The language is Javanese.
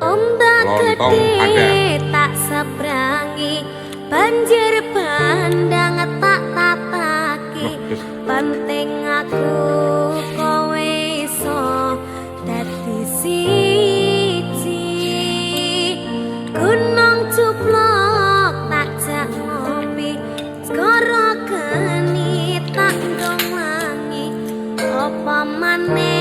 Ombak Lontong ada. gede tak sabrangi, banjir bandang tak tataki. Penting aku kowe iso dadi siji. Gunung cuplok tak jak ngopi, segara geni tak ndong wangi. Apa maneh